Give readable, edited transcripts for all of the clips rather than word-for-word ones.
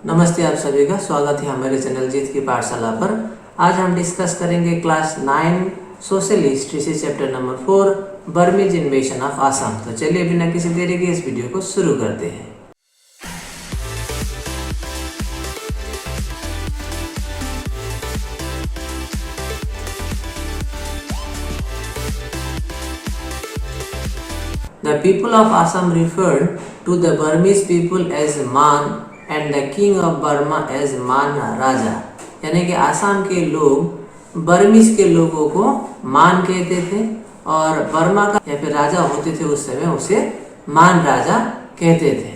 नमस्ते आप सभी का स्वागत है हमारे चैनल जीत की पाठशाला पर। आज हम डिस्कस करेंगे क्लास 9 सोशल हिस्ट्री से chapter number 4 Burmese इन्वेशन of Assam. तो चलिए बिना किसी देरी के इस वीडियो को शुरू करते हैं। The people of Assam referred to the Burmese people as Man and the king of Burma as Man Raja। यानी कि आसाम के लोग बर्मीज के लोगों को मान कहते थे और बर्मा का या फिर राजा होते थे उस समय उसे मान राजा कहते थे।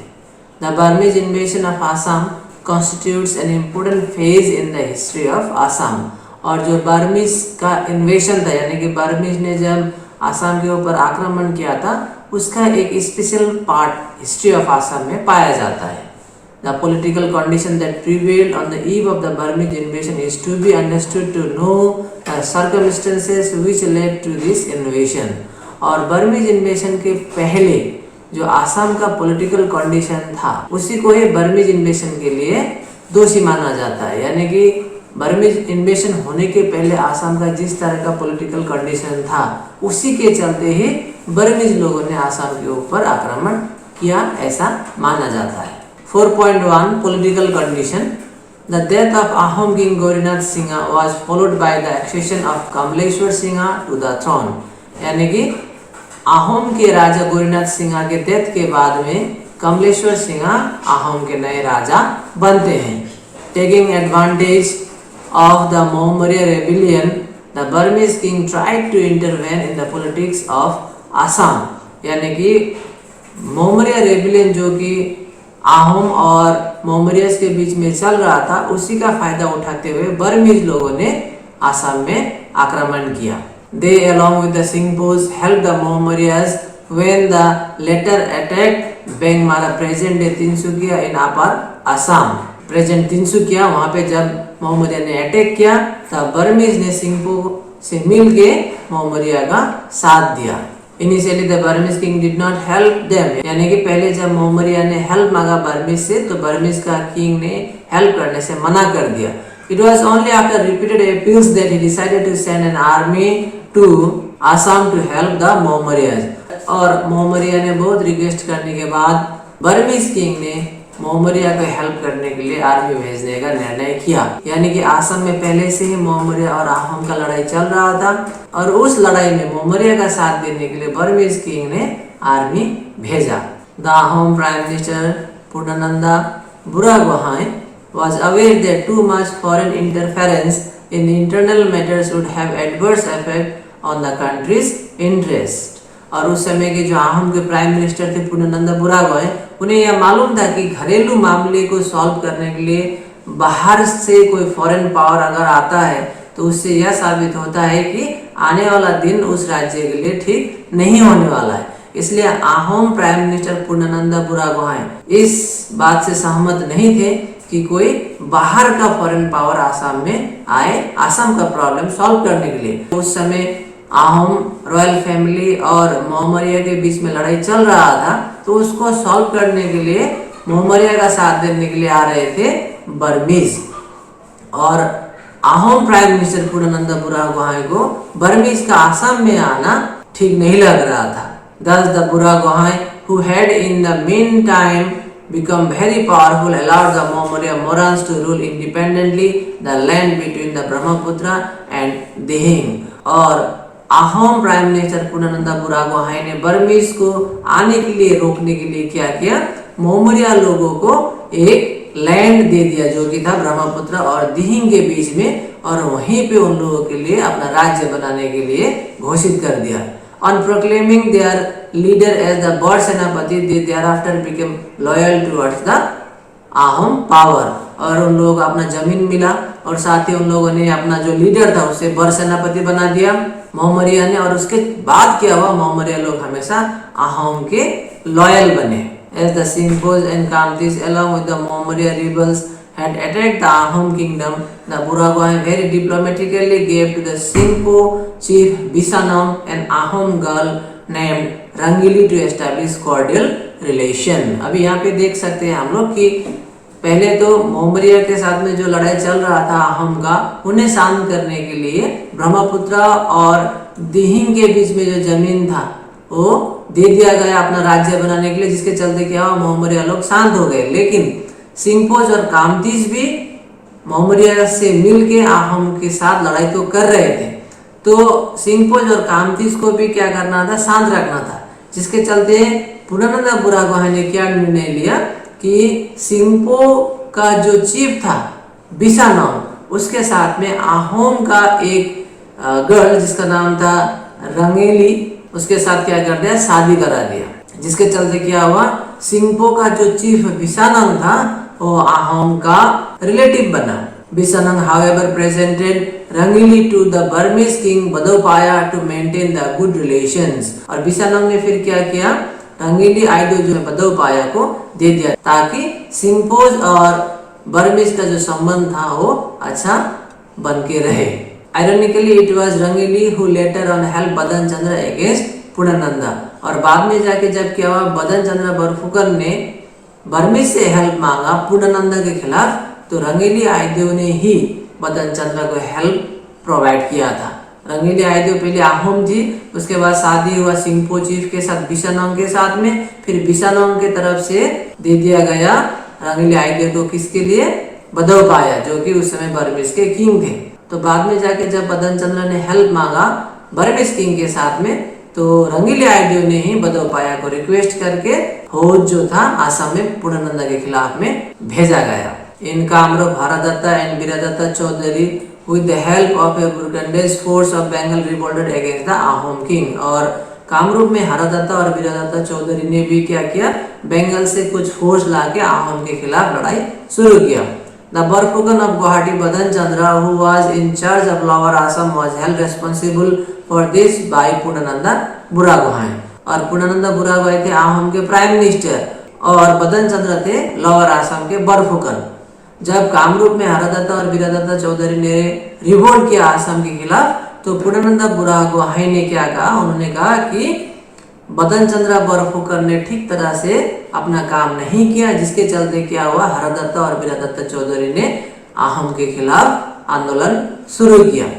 The Burmese invasion of Assam constitutes an important phase in the history of Assam। और जो बर्मीज का इन्वेशन था यानी कि बर्मीज ने जब आसाम के ऊपर आक्रमण किया था उसका एक special part history of Assam में पाया जाता है। The political condition that prevailed on the eve of the Burmese invasion is to be understood to know the circumstances which led to this invasion। और बर्मीज इन्वेशन के पहले जो आसाम का पॉलिटिकल कंडीशन था उसी को ही बर्मीज इन्वेशन के लिए दोषी माना जाता है। यानी कि बर्मीज इन्वेशन होने के पहले आसाम का जिस तरह का पॉलिटिकल कंडीशन था उसी के चलते ही बर्मीज लोगों ने आसाम के ऊपर आक्रमण किया ऐसा माना जाता है। 4.1 political condition. The death of Ahom king Gaurinath Singh was followed by the accession of Kamaleshwar Singh to the throne. यानी कि अहोम के राजा गौरीनाथ सिंह के डेथ के बाद में कमलेश्वर सिंह अहोम के नए राजा बनते हैं। Taking advantage of the Maurya rebellion, the Burmese king tried to intervene in the politics of Assam। यानी कि मौर्य रेबिलियन जो कि अहोम और मौर्यस के बीच में चल रहा था उसी का फायदा उठाते हुए बर्मीज लोगों ने आसाम में आक्रमण किया। They along with the Singpos helped the Mauryas when the latter attacked Bengmara present day Tinsukia in upper Assam। Present Tinsukia वहाँ पे जब मौर्य ने अटैक किया तब बर्मीज ने सिंगपो से मिल के मौर्य का साथ दिया। Initially the Burmese king did not help them. यानी कि पहले जब मौर्य ने हेल्प मांगा बर्मीज से तो बर्मीज का किंग ने हेल्प करने से मना कर दिया। It was only after repeated appeals that he decided to send an army to Assam to help the Mauryas. और मौर्य ने बहुत रिक्वेस्ट करने के बाद बर्मीज किंग ने मौर्य को हेल्प करने के लिए आर्मी भेजने का निर्णय किया। यानी कि आसाम में पहले से ही मौर्य और अहोम का लड़ाई चल रहा था और उस लड़ाई में मौर्य का साथ देने के लिए बर्मीज किंग ने आर्मी भेजा। The Ahom prime minister Purnananda Buragohain was aware that too much foreign interference in internal matters would have adverse effect on the country's interest। और उस समय के जो अहोम के प्राइम मिनिस्टर थे पूर्णानंदा बुरागोहाई उन्हें यह मालूम था कि घरेलू मामले को सॉल्व करने के लिए बाहर से कोई फॉरेन पावर अगर आता है तो उससे यह साबित होता है कि आने वाला दिन उस राज्य के लिए ठीक नहीं होने वाला है। इसलिए अहोम प्राइम मिनिस्टर पूर्णानंदा बुरागोहाई इस बात से सहमत नहीं थे कि कोई बाहर का फॉरेन पावर आसाम में आए आसाम का प्रॉब्लम सॉल्व करने के लिए। उस समय अहोम रॉयल फैमिली और मौर्य के बीच में लड़ाई चल रहा था तो उसको सॉल्व करने के लिए मौर्य का साथ देने के लिए आ रहे थे बर्मीज। और अहोम प्राइम मिनिस्टर पूर्णानंदा बुरागोहाई को बर्मीज का आसाम में आना ठीक नहीं लग रहा था। Thus the Buragohai, who had in the meantime become very powerful, allowed the Maurya Morans to rule independently the land between the Brahmaputra and Dihing। और अहोम प्राइम मिनिस्टर पूर्णानंदा बुरागोहाई ने बर्मीज को आने के लिए रोकने के लिए क्या किया, मौर्य लोगों को एक लैंड दे दिया जो कि था ब्रह्मपुत्र और दिहिंग के बीच में और वहीं पे उन लोगों के लिए अपना राज्य बनाने के लिए घोषित कर दिया। On proclaiming their leader as the bird सेनापति, they thereafter became loyal towards the Ahom power. और उन लोगों को अपना जमीन मिला और साथ ही उन लोगों ने अपना जो लीडर था उसे बर सेनापति बना दिया मौर्य ने। और उसके बाद क्या हुआ, मौर्य लोग हमेशा अहोम के लॉयल बने। As the Singpos and Kamtis along with the Maurya rebels had attacked the Ahom kingdom, the Buragohai very diplomatically gave to the Singpo chief Bisanam an Ahom girl named Rangili to establish cordial relation। अभी यहाँ पे देख सकते हैं हम लोग कि पहले तो मौर्य के साथ में जो लड़ाई चल रहा था अहम का, उन्हें शांत करने के लिए ब्रह्मपुत्र और दिहिंग के बीच में जो जमीन था वो दे दिया गया अपना राज्य बनाने के लिए, जिसके चलते क्या हुआ, मौर्य लोग शांत हो गए। लेकिन सिंपोज और कामतीज भी मौर्य से मिलके अहम के साथ लड़ाई तो कर रहे थे, तो सिंपोज और कामतीज को भी क्या करना था, शांत रखना था। जिसके चलते पुनर्नंदा बुरागुहाई ने क्या निर्णय लिया कि सिंपो का जो चीफ था बिसानोंग, उसके साथ में अहोम का एक गर्ल जिसका नाम था रंगेली, उसके साथ क्या कर दिया, शादी करा दिया। जिसके चलते क्या हुआ, सिंपो का जो चीफ बिसानोंग था वो अहोम का रिलेटिव बना। बिसानोंग however presented Rangeeli to the Burmese king बदौपाया to maintain the good relations। और बिसानोंग ने फिर क्या किया, रंगीली आइडो जो है बदौपाया को दे दिया ताकि सिंपोज और बर्मीज का जो संबंध था वो अच्छा बन के रहे। Ironically it was Rangeeli who later on helped बदन चंद्र against पुनर्नंदा। और बाद में जाके जब क्या हुआ, बदन चंद्र बरफुकन ने बर्मीज से हेल्प मांगा पुनर्नंदा के खिलाफ, तो रंगीली आइदेव ने ही बदन चंद्र को हेल्प प्रोवाइड किया था। रंगीली आइदेव पहले अहोम जी, उसके बाद शादी हुआ सिंपो चीफ के साथ बिसानोंग के साथ में, फिर बिसानोंग के तरफ से दे दिया गया रंगीली आइदेव को, किसके लिए, बदौपाया, जो कि उस समय बर्मीज के किंग थे। तो बाद में जाके जब बदन चंद्र ने हेल्प मांगा बर्मीज किंग के साथ में, तो रंगीली आइडेव ने ही बदौपाया को रिक्वेस्ट करके फौज जो था आसाम में पुनर्नंदा के खिलाफ में भेजा गया। In Kamrup Hardatta and Viradatta Chowdhury with the help of a Burgundian force of Bengal revolted against the Ahom king। और कामरूप में हरदत्ता और वीरदत्ता चौधरी ने भी क्या किया, बंगाल से कुछ फोर्स लाके आहम के खिलाफ लड़ाई शुरू किया। The Barfukan of Guwahati Badan Chandra, who was in charge of Lower Assam, was held responsible for this by Punananda Buraguhai। और पुनर्नंदा बुरागुहाई थे आहम के प्राइम मिनिस्टर और बदन चंद्र थे लोअर आसाम के बरफुकन। जब कामरूप में हरदत्ता और वीरदत्ता चौधरी ने रिवोल्ट किया आसाम के खिलाफ, तो पुनर्नंदा बुरागुहाई ने क्या कहा, उन्होंने कहा कि बदन चंद्र बरफुकन ने ठीक तरह से अपना काम नहीं किया, जिसके चलते क्या हुआ, हरदत्ता और वीरदत्ता चौधरी ने आहम के खिलाफ आंदोलन शुरू किया।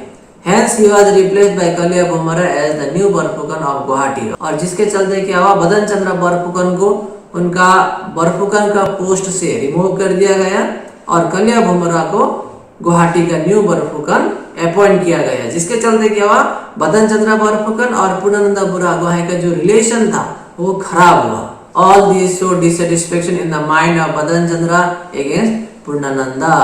Hence he was replaced by कलिया Bumrah as the new Borphukan of Guwahati. और जिसके चलते क्या हुआ, बदन चंद्र बरफुकन को उनका बरफुकन का पोस्ट से रिमूव कर दिया गया और कलिया भूमरा को गुवाहाटी का न्यू बरफुकन अपॉइंट किया गया। जिसके चलते क्या हुआ, बदन चंद्र बरफुकन और पुनर्नंदा बुरागुहाई का जो रिलेशन था वो खराब हुआ। All these showed dissatisfaction in the mind of बदन चंद्र against पुनर्नंदा।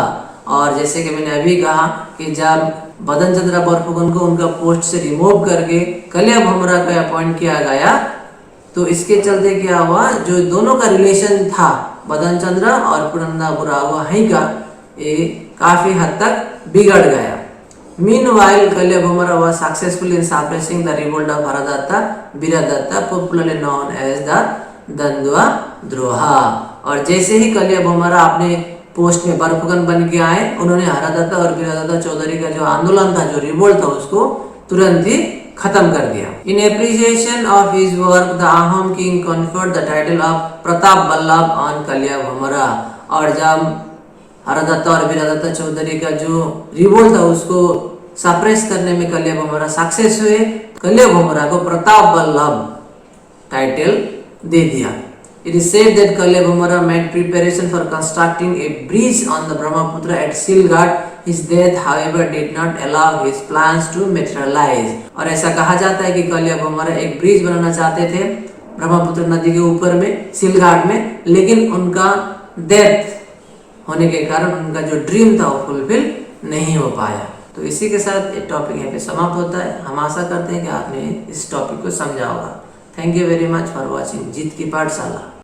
और जैसे कि मैंने अभी कहा कि जब बदन चंद्र बरफुकन को उनका पोस्ट से रिमूव करके कलिया भूमरा को अपॉइंट किया गया, तो इसके चलते क्या हुआ, जो दोनों का रिलेशन था बदन चंद्र और पुनर्नंदा बुरागुहाई का, ये काफी हद तक बिगड़ गया। Meanwhile, कलिया Bumrah was successful in suppressing the revolt of हरदत्ता वीरदत्ता, popularly known as the दंदुआ द्रोहा। और जैसे ही कलिया भूमरा अपने पोस्ट में बरफुकन बन के आए, उन्होंने हरदत्ता और वीरदत्ता चौधरी का जो आंदोलन था, जो रिवोल्ट था, उसको तुरंत ही खत्म कर दिया। In appreciation of his work the Ahom king conferred the title of Pratap Ballabh on Kalia Bhomora. और जब हरदत्ता और वीरदत्ता चौधरी का जो रिवोल्ट था उसको सप्रेस करने में कलिया भूमरा सक्सेस हुए, कलिया भूमरा को प्रताप बल्लभ टाइटल दे दिया। It is said that Kalya Bhumara made preparation for constructing a bridge on the Brahmaputra at Silghat. His death, however, did not allow his plans to materialize। और ऐसा कहा जाता है कि कलिया भूमरा एक ब्रिज बनाना चाहते थे ब्रह्मपुत्र नदी के ऊपर में सिलघाट में, लेकिन उनका डेथ होने के कारण उनका जो ड्रीम था वो फुलफिल नहीं हो पाया। तो इसी के साथ ये टॉपिक यहाँ पे समाप्त होता है। हम आशा करते हैं कि आपने इस टॉपिक को समझा होगा। Thank you very much for watching जीत की पाठशाला।